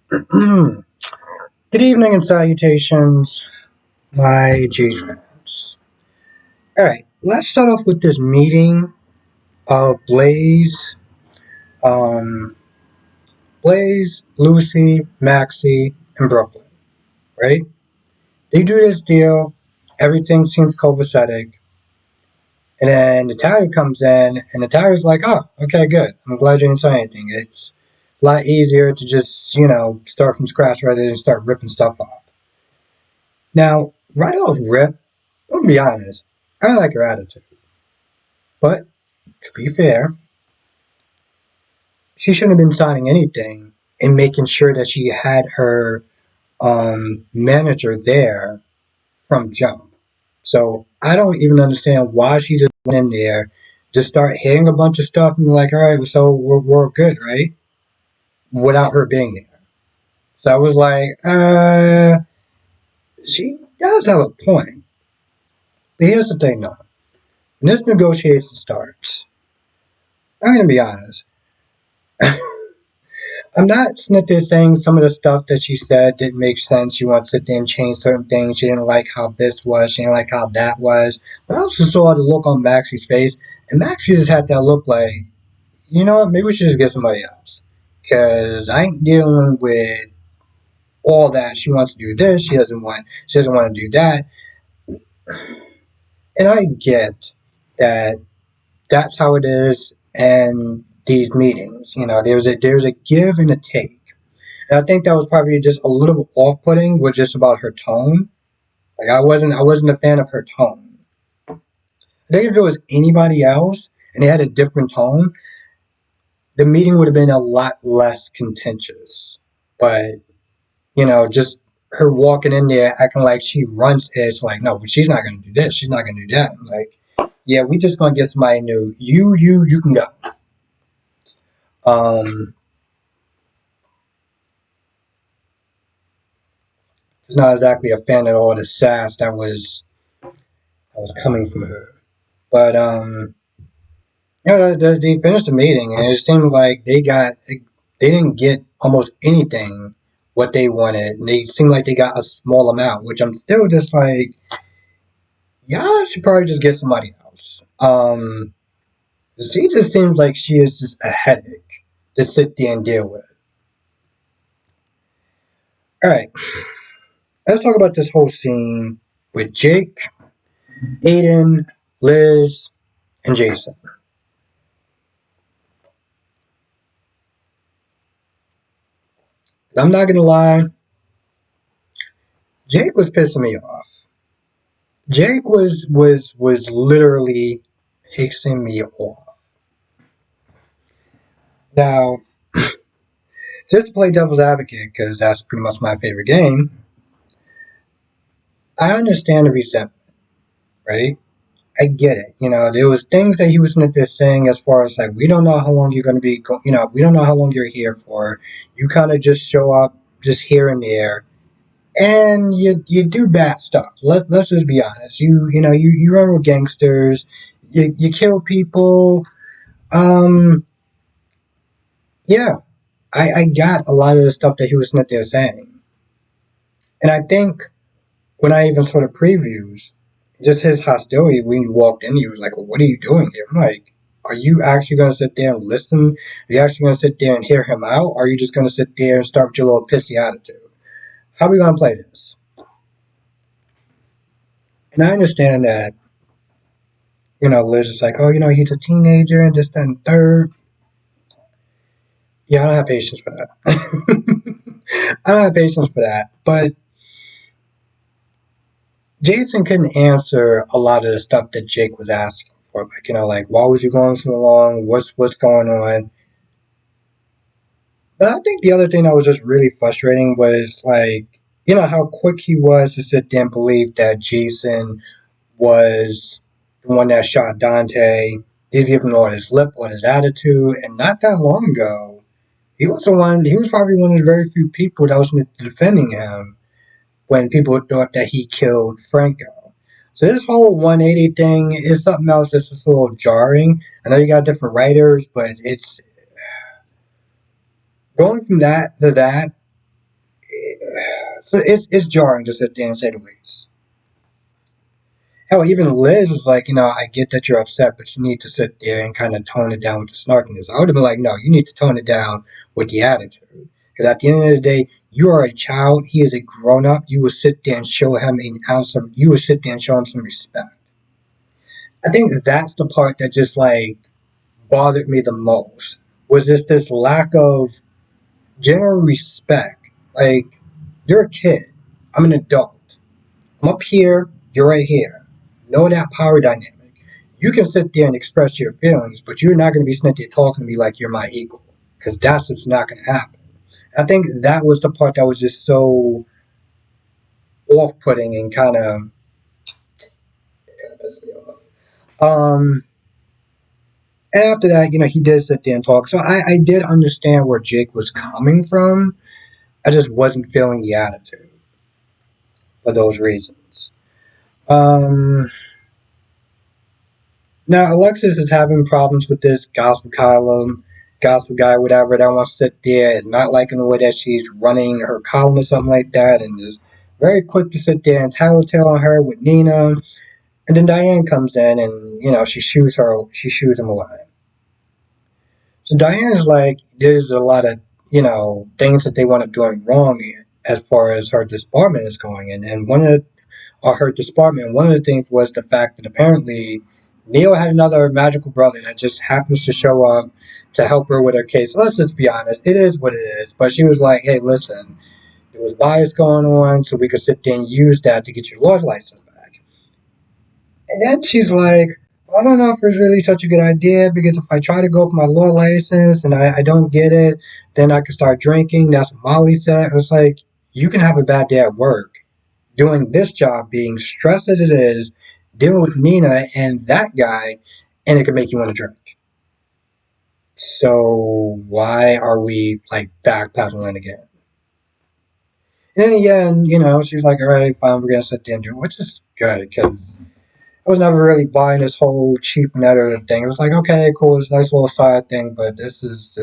Good evening and salutations, my G fans. Alright, let's start off with this meeting of um, Blaze, Lucy, Maxie, and Brooklyn, right? They do this deal, everything seems copacetic, and then Natalia comes in, and Natalia's like, oh, okay, good. I'm glad you didn't say anything. It's a lot easier to just, start from scratch rather than start ripping stuff off. Now, right off rip, I'm gonna be honest, I like her attitude. But to be fair, she shouldn't have been signing anything and making sure that she had her manager there from jump. So I don't even understand why she just went in there, just start hitting a bunch of stuff and be like, all right, so we're good, right? Without her being there. So I was like, she does have a point. But here's the thing though. When this negotiation starts, I'm gonna be honest. I'm not sitting there saying some of the stuff that she said didn't make sense. She wants to sit there and change certain things. She didn't like how this was. She didn't like how that was. But I also saw the look on Maxie's face. And Maxie just had that look like, you know what, maybe we should just get somebody else. Because I ain't dealing with all that. She wants to do this. She doesn't want to do that. And I get that that's how it is in these meetings. There's a give and a take. And I think that was probably just a little bit off-putting with just about her tone. Like I wasn't a fan of her tone. I think if it was anybody else and they had a different tone, the meeting would have been a lot less contentious. But just her walking in there acting like she runs it, it's like, no, but she's not going to do this. She's not going to do that. I'm like, yeah, we just going to get somebody new. You can go. Um, it's not exactly a fan of all the sass that was coming from her. But they finished the meeting, and it seemed like they didn't get almost anything what they wanted. And they seemed like they got a small amount, which I'm still just like, yeah, I should probably just get somebody else. She just seems like she is just a headache to sit there and deal with. All right, let's talk about this whole scene with Jake, Aiden, Liz, and Jason. I'm not gonna lie, Jake was pissing me off. Jake was literally pissing me off. Now, just to play devil's advocate, because that's pretty much my favorite game, I understand the resentment, right? I get it. There was things that he was saying as far as like, we don't know how long you're going to be, we don't know how long you're here for. You kind of just show up just here and there, and you do bad stuff. Let's just be honest. You run with gangsters, you kill people. Um, yeah, I got a lot of the stuff that he was there saying. And I think when I even saw the previews, just his hostility when you walked in, he was like, well, what are you doing here? I'm like, are you actually going to sit there and listen? Are you actually going to sit there and hear him out? Or are you just going to sit there and start with your little pissy attitude? How are we going to play this? And I understand that, Liz is like, oh, he's a teenager and this, that, and third. Yeah, I don't have patience for that. I don't have patience for that. But Jason couldn't answer a lot of the stuff that Jake was asking for. Like, like, why was you going so long? What's going on? But I think the other thing that was just really frustrating was like, how quick he was to sit there and believe that Jason was the one that shot Dante. He's giving all his lip, all his attitude, and not that long ago, he was probably one of the very few people that was defending him when people thought that he killed Franco. So this whole 180 thing is something else that's just a little jarring. I know you got different writers, but it's going from that to that. It's jarring to sit there and say the least. Hell, even Liz was like, I get that you're upset, but you need to sit there and kind of tone it down with the snarkiness. I would have been like, no, you need to tone it down with the attitude. Because at the end of the day, you are a child. He is a grown up. You will sit there and show him an ounce of. You will sit there and show him some respect. I think that's the part that just like bothered me the most. Was just this lack of general respect. Like, you're a kid. I'm an adult. I'm up here, you're right here. Know that power dynamic. You can sit there and express your feelings, but you're not going to be sitting there talking to me like you're my equal, because that's what's not going to happen. I think that was the part that was just so off-putting and kind of pissed me off. And after that, he did sit there and talk. So I did understand where Jake was coming from. I just wasn't feeling the attitude for those reasons. Um, Now, Alexis is having problems with this gospel column, gospel guy, whatever, that wants to sit there, is not liking the way that she's running her column or something like that, and is very quick to sit there and tattletale on her with Nina. And then Diane comes in and, she shoos him away. So Diane's like, there's a lot of, things that they want to do wrong as far as her department is going. And one of her department, one of the things was the fact that apparently Neil had another magical brother that just happens to show up to help her with her case. Let's just be honest, it is what it is. But she was like, hey, listen, there was bias going on, so we could sit there and use that to get your law's license back. And then she's like, I don't know if it's really such a good idea because if I try to go for my law license and I don't get it, then I could start drinking. That's what Molly said. It's like, you can have a bad day at work doing this job, being stressed as it is, dealing with Nina and that guy, and it can make you want to drink. So why are we like backpedaling again? And in the end, she's like, all right, fine, we're gonna sit there and do it, which is good because I was never really buying this whole chief and editor thing. It was like, okay, cool, it's a nice little side thing, but this is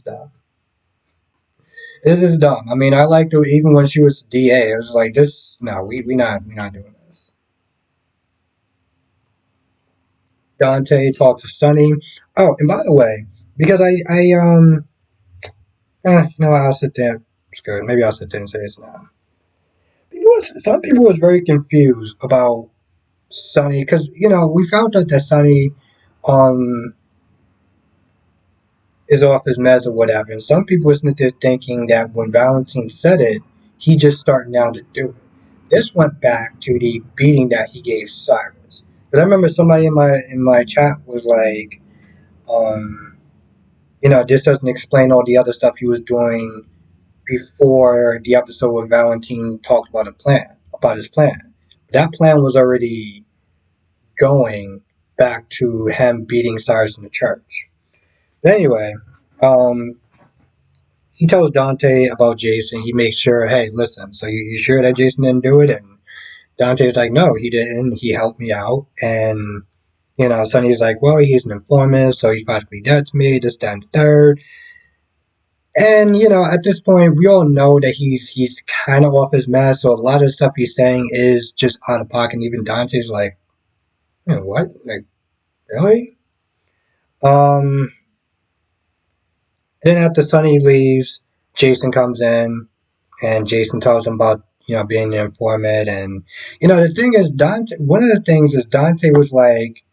dumb. This is dumb. I mean, I liked it even when she was DA. It was like this. No, we not doing this. Dante talks to Sunny. Oh, and by the way, because I'll sit there. It's good. Maybe I'll sit there and say this now. Some people was very confused about Sunny because we found out that Sunny um is off his meds or whatever, and some people was there thinking that when Valentine said it, he just started now to do it. This went back to the beating that he gave Cyrus. Because I remember somebody in my chat was like, um, this doesn't explain all the other stuff he was doing before the episode when Valentine talked about his plan. That plan was already going back to him beating Cyrus in the church. But anyway, um, he tells Dante about Jason. He makes sure, hey, listen, so you sure that Jason didn't do it? And Dante's like, no, he didn't. He helped me out. And, Sonny's like, well, he's an informant, so he's practically dead to me, this, that, and the third. And at this point, we all know that he's kind of off his mess. So a lot of the stuff he's saying is just out of pocket. And even Dante's like, what? Like, really? Um. Then after Sonny leaves, Jason comes in, and Jason tells him about being an informant. And the thing is, Dante. One of the things is Dante was like,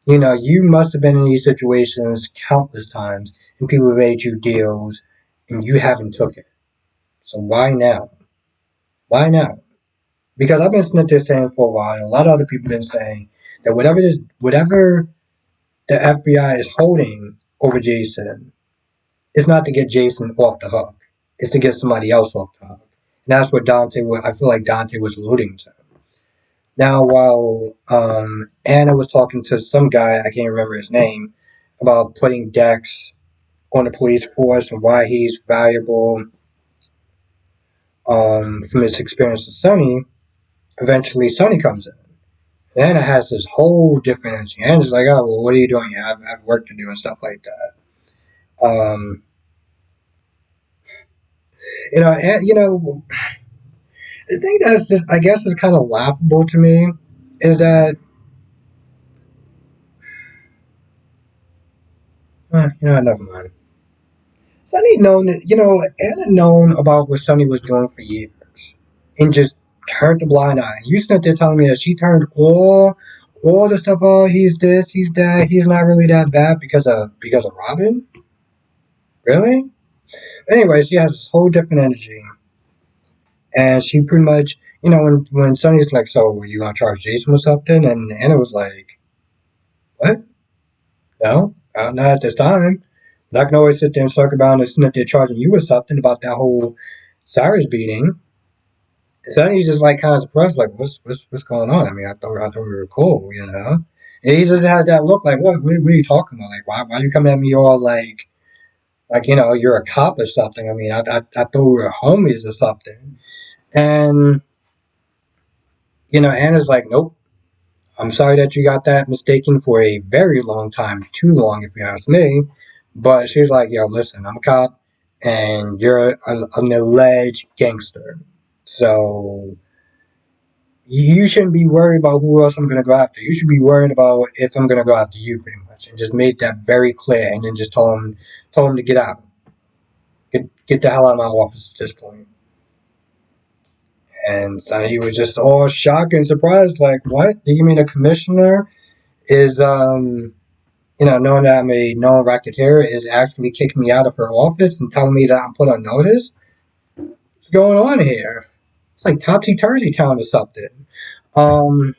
you must have been in these situations countless times, and people have made you deals, and you haven't took it. So why now? Why now? Because I've been sitting there saying for a while, and a lot of other people have been saying that whatever the FBI is holding over Jason, it's not to get Jason off the hook. It's to get somebody else off the hook. And that's what I feel like Dante was alluding to. Now, while Anna was talking to some guy, I can't remember his name, about putting Dex on the police force and why he's valuable from his experience with Sonny, eventually Sonny comes in. And Anna has this whole different energy. Anna's like, oh, well, what are you doing here? I have work to do and stuff like that. Um, and, The thing that's just, I guess, is kind of laughable to me is that, never mind. Sonny known, Anna known about what Sonny was doing for years, and just turned a blind eye. You sitting there telling me that she turned all the stuff. Oh, he's this, he's that. He's not really that bad because of Robin. Really? Anyway, she has this whole different energy, and she pretty much, when Sonny's like, "So you gonna charge Jason with something?" and Anna was like, "What? No, not at this time. I can always sit there and talk about and assume that they're charging you with something about that whole Cyrus beating." So he's just like kind of surprised, like, what's going on? I mean, I thought we were cool. And he just has that look, like, what are you talking about? Like, why are you coming at me all like you're a cop or something? I mean, I thought we were homies or something. And Anna's like, nope. I'm sorry that you got that mistaken for a very long time, too long if you ask me. But she's like, yo, listen, I'm a cop, and you're an alleged gangster. So you shouldn't be worried about who else I'm going to go after. You should be worried about if I'm going to go after you, pretty much. And just made that very clear, and then just told him to get out. Get the hell out of my office at this point. And so he was just all shocked and surprised, like, what? Do you mean a commissioner is knowing that I'm a known racketeer, is actually kicking me out of her office and telling me that I'm put on notice? What's going on here? It's like topsy turvy town or something. Um,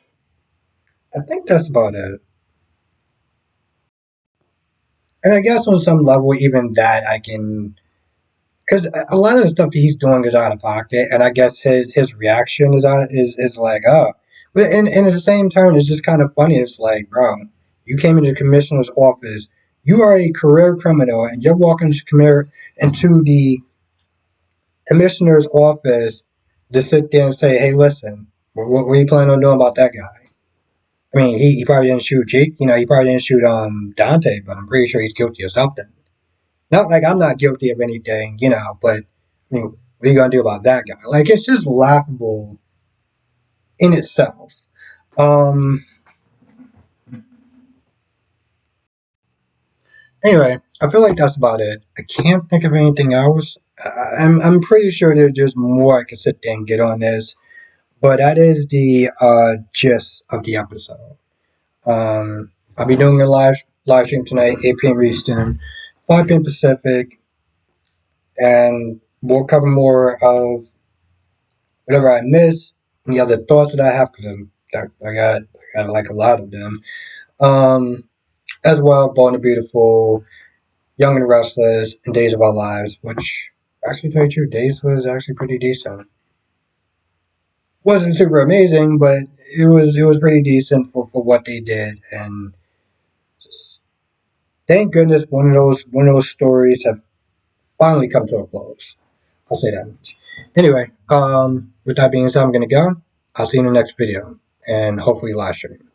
I think that's about it. And I guess on some level, even that I can, because a lot of the stuff he's doing is out of pocket, and I guess his reaction is like, oh, but in the same turn, it's just kind of funny. It's like, bro, you came into the commissioner's office. You are a career criminal, and you're walking into the commissioner's office to sit there and say, hey, listen, what are you planning on doing about that guy? I mean, he probably didn't shoot he probably didn't shoot Dante, but I'm pretty sure he's guilty of something. Not like I'm not guilty of anything, but I mean, what are you gonna do about that guy? Like, it's just laughable in itself. Um. Anyway, I feel like that's about it. I can't think of anything else. I'm pretty sure there's more I could sit there and get on this, but that is the gist of the episode. I'll be doing a live stream tonight, 8 p.m. Eastern, 5 p.m. Pacific, and we'll cover more of whatever I miss, and the other thoughts that I have, because I got like a lot of them. Um, as well, Born and Beautiful, Young and Restless, and Days of Our Lives, which actually, to tell you the truth, Days was actually pretty decent. Wasn't super amazing, but it was pretty decent for what they did, and just thank goodness one of those stories have finally come to a close. I'll say that much. Anyway, with that being said, I'm gonna go. I'll see you in the next video, and hopefully live stream.